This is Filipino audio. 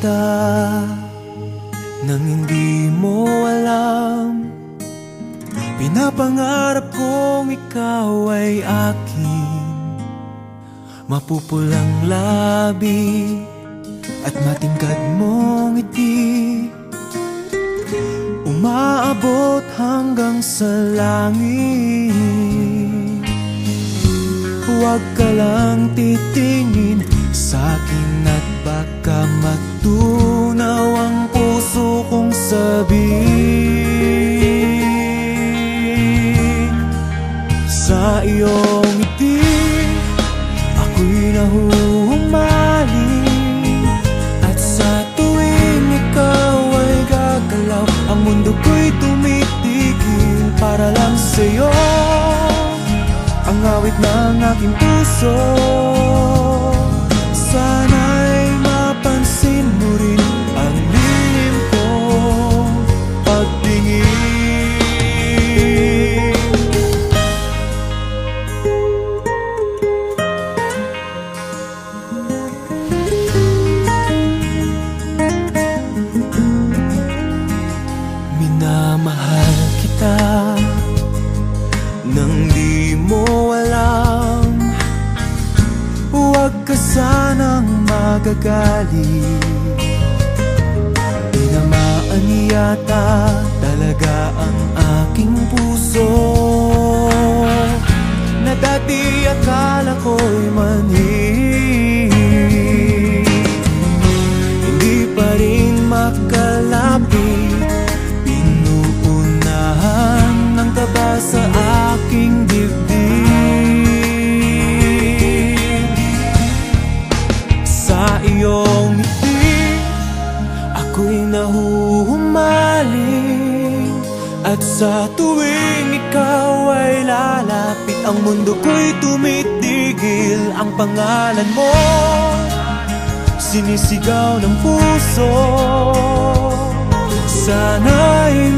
kita nang hindi mo alam. Pinapangarap kong ikaw ay akin, mapupulang labi at matingkad mong ngiti, umaabot hanggang sa langit. Huwag ka lang titingin sa'kin at baka matunaw ang puso kong sabihin. Sa iyong ngiti ako'y nahuhumaling, at sa tuwing ikaw ay gagalaw, ang mundo ko'y tumitigil para lang sa'yo. Ang awit ng aking puso, sana'y mapansin mo rin ang lihim kong pagtingin. Minamahal kita nang di mo alam. Huwag ka sanang magagalit, tinamaan yata talaga ang aking puso, na dati akala ko'y mani. Hindi pa rin makalapit, pinuunahan ng kaba sa aking dibdib. Sa iyong ngiti ako'y nahuhumaling, at sa tuwing ikaw ay lalapit, ang mundo ko'y tumitigil. Ang pangalan mo sinisigaw ng puso, sana'y